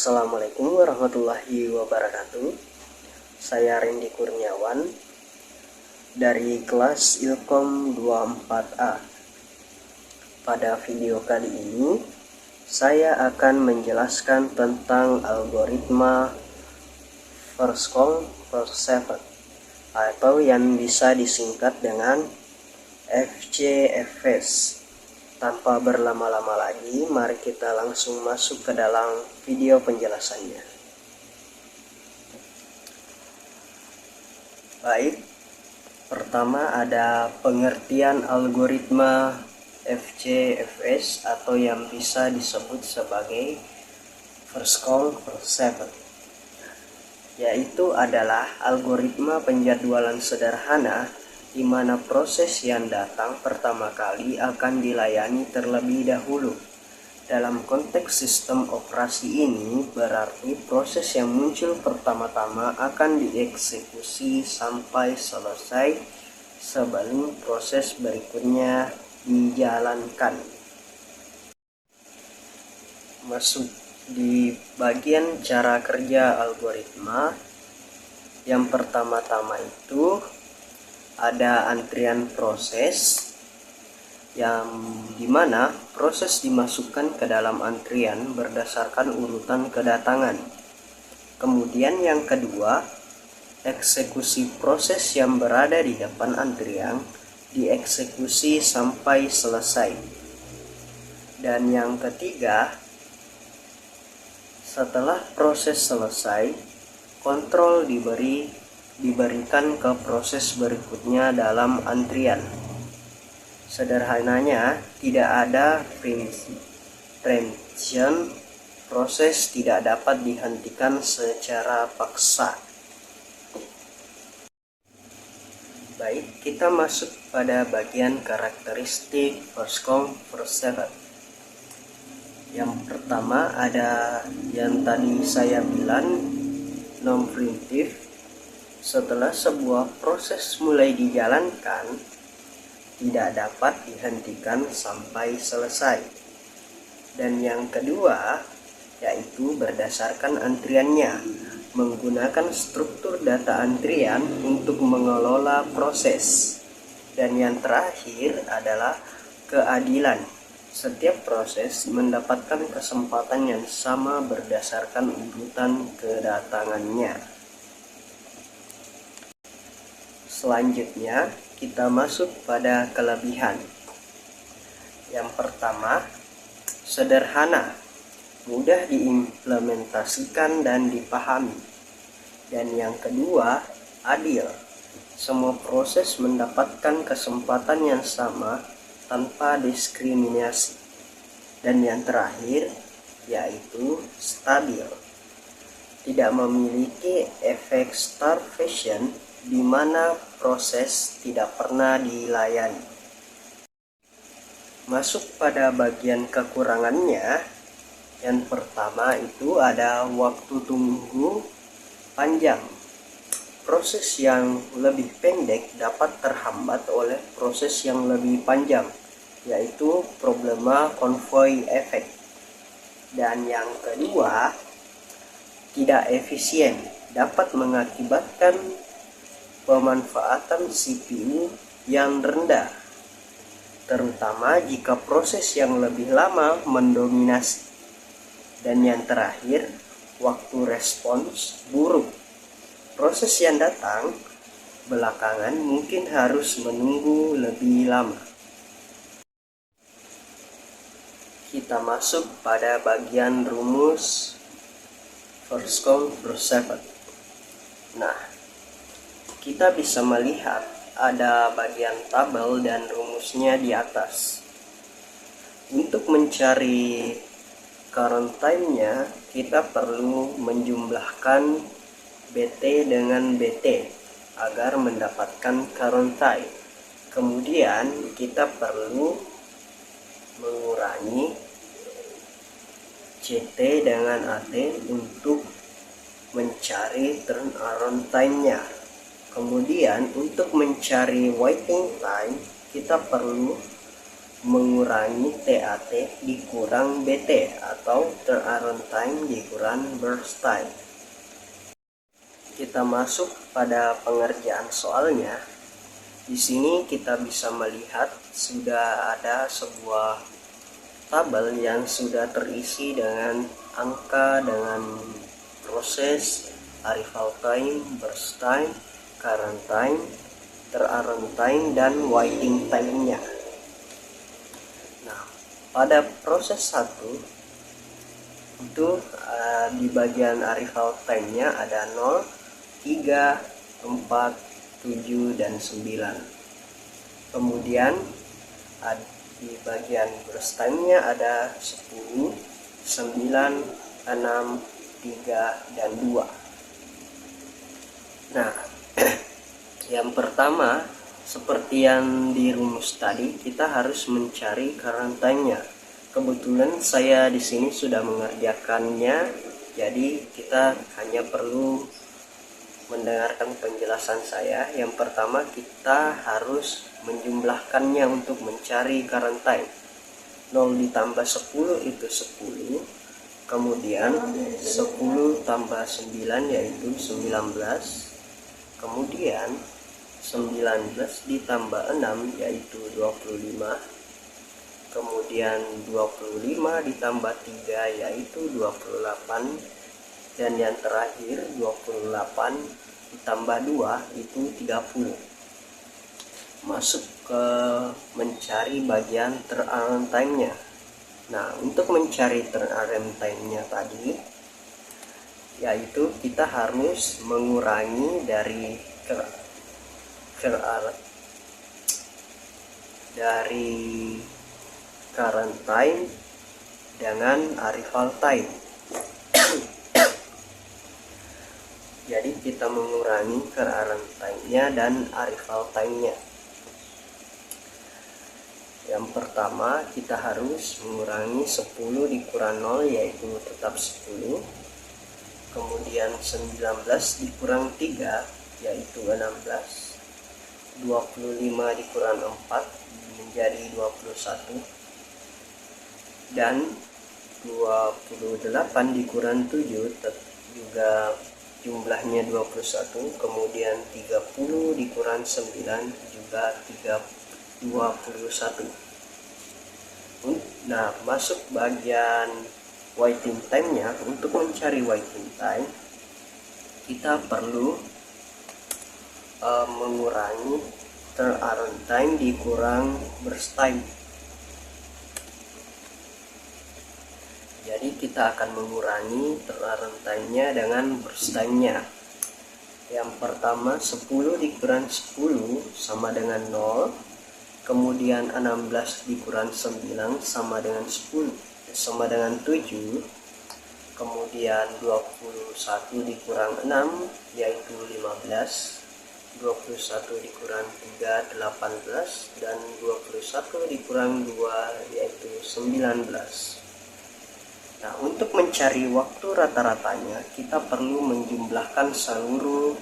Assalamualaikum warahmatullahi wabarakatuh. Saya Rendy Kurniawan dari kelas Ilkom 24A. Pada video kali ini saya akan menjelaskan tentang algoritma first come first served atau yang bisa disingkat dengan FCFS. Tanpa berlama-lama lagi, mari kita langsung masuk ke dalam video penjelasannya. Baik, pertama ada pengertian algoritma FCFS atau yang bisa disebut sebagai first come first served, yaitu adalah algoritma penjadwalan sederhana di mana proses yang datang pertama kali akan dilayani terlebih dahulu. Dalam konteks sistem operasi ini berarti proses yang muncul pertama-tama akan dieksekusi sampai selesai sebelum proses berikutnya dijalankan. Masuk di bagian cara kerja algoritma. Yang pertama-tama itu ada antrian proses yang dimana proses dimasukkan ke dalam antrian berdasarkan urutan kedatangan. Kemudian yang kedua, eksekusi proses yang berada di depan antrian dieksekusi sampai selesai. Dan yang ketiga, setelah proses selesai, kontrol diberikan ke proses berikutnya dalam antrian. Sederhananya, tidak ada preemption, proses tidak dapat dihentikan secara paksa. Baik, kita masuk pada bagian karakteristik first come first served. Yang pertama ada yang tadi saya bilang, non-preemptive. Setelah sebuah proses mulai dijalankan, tidak dapat dihentikan sampai selesai. Dan yang kedua, yaitu berdasarkan antriannya, menggunakan struktur data antrian untuk mengelola proses. Dan yang terakhir adalah keadilan. Setiap proses mendapatkan kesempatan yang sama berdasarkan urutan kedatangannya. Selanjutnya, kita masuk pada kelebihan. Yang pertama, sederhana, mudah diimplementasikan dan dipahami. Dan yang kedua, adil. Semua proses mendapatkan kesempatan yang sama tanpa diskriminasi. Dan yang terakhir, yaitu stabil. Tidak memiliki efek starvation di mana proses tidak pernah dilayani. Masuk pada bagian kekurangannya. Yang pertama itu ada waktu tunggu panjang. Proses yang lebih pendek dapat terhambat oleh proses yang lebih panjang, yaitu problema konvoi efek. Dan yang kedua, tidak efisien, dapat mengakibatkan pemanfaatan CPU yang rendah, terutama jika proses yang lebih lama mendominasi. Dan yang terakhir, waktu respons buruk. Proses yang datang belakangan mungkin harus menunggu lebih lama. Kita masuk pada bagian rumus first come first served. Nah, kita bisa melihat ada bagian tabel dan rumusnya di atas. Untuk mencari current time-nya, kita perlu menjumlahkan BT dengan BT agar mendapatkan current time. Kemudian kita perlu mengurangi CT dengan AT untuk mencari turnaround time-nya. Kemudian untuk mencari waiting time, kita perlu mengurangi TAT dikurang BT atau turnaround time dikurang burst time. Kita masuk pada pengerjaan soalnya. Di sini kita bisa melihat sudah ada sebuah tabel yang sudah terisi dengan angka dengan proses arrival time, burst time, current time, turnaround time, dan waiting time-nya. Nah, pada proses 1 itu di bagian arrival time-nya ada 0, 3, 4, 7, dan 9. Kemudian di bagian burst time-nya ada 10, 9, 6, 3, dan 2. Nah, yang pertama, seperti yang di rumus tadi, kita harus mencari current time-nya. Kebetulan saya di sini sudah mengerjakannya, jadi kita hanya perlu mendengarkan penjelasan saya. Yang pertama, kita harus menjumlahkannya untuk mencari current time. 0 ditambah 10 itu 10. Kemudian 10 tambah 9 yaitu 19. Kemudian 19 ditambah 6 yaitu 25. Kemudian 25 ditambah 3 yaitu 28. Dan yang terakhir 28 ditambah 2 itu 30. Masuk ke mencari bagian turnaround time-nya. Nah, untuk mencari turnaround time-nya tadi, yaitu kita harus mengurangi dari current time dengan arrival time. Jadi kita mengurangi current time-nya dan arrival time-nya. Yang pertama, kita harus mengurangi 10 dikurang 0 yaitu tetap 10. Kemudian 19 dikurang 3 yaitu 16. 25 dikurang 4 menjadi 21. Dan 28 dikurang 7 juga jumlahnya 21. Kemudian 30 dikurang 9 juga 21. Nah, masuk bagian waiting time-nya. Untuk mencari waiting time, kita perlu mengurangi turnaround time dikurang burst time. Jadi kita akan mengurangi turnaround time-nya dengan burst time-nya. Yang pertama, 10 dikurang 10 sama dengan 0. Kemudian 16 dikurang 9 sama dengan 10 sama dengan 7. Kemudian 21 dikurang 6 yaitu 15. 21 dikurang 3 18, dan 21 dikurang 2 yaitu 19. Nah, untuk mencari waktu rata-ratanya, kita perlu menjumlahkan seluruh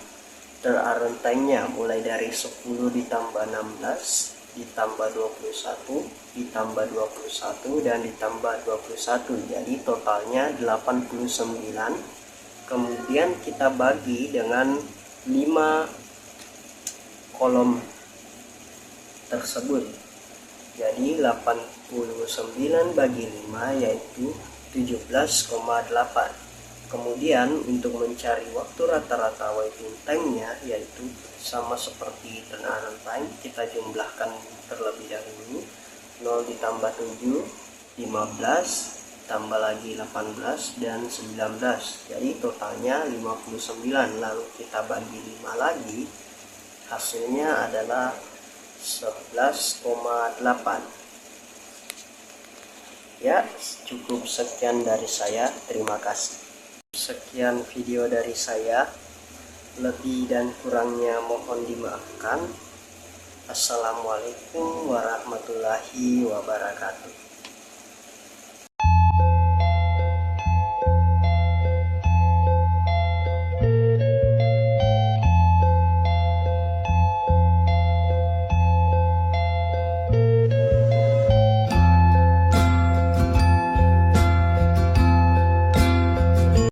turnaround time-nya, mulai dari 10 ditambah 16 ditambah 21 ditambah 21 dan ditambah 21, jadi totalnya 89. Kemudian kita bagi dengan 5 kolom tersebut, jadi 89 bagi 5 yaitu 17,8. Kemudian untuk mencari waktu rata-rata waiting time-nya, yaitu sama seperti turnaround time, kita jumlahkan terlebih dahulu. 0 ditambah 7 15, tambah lagi 18 dan 19, jadi totalnya 59. Lalu kita bagi 5 lagi, hasilnya adalah 11,8. Ya, cukup sekian dari saya. Terima kasih. Sekian video dari saya. Lebih dan kurangnya mohon dimaafkan. Assalamualaikum warahmatullahi wabarakatuh.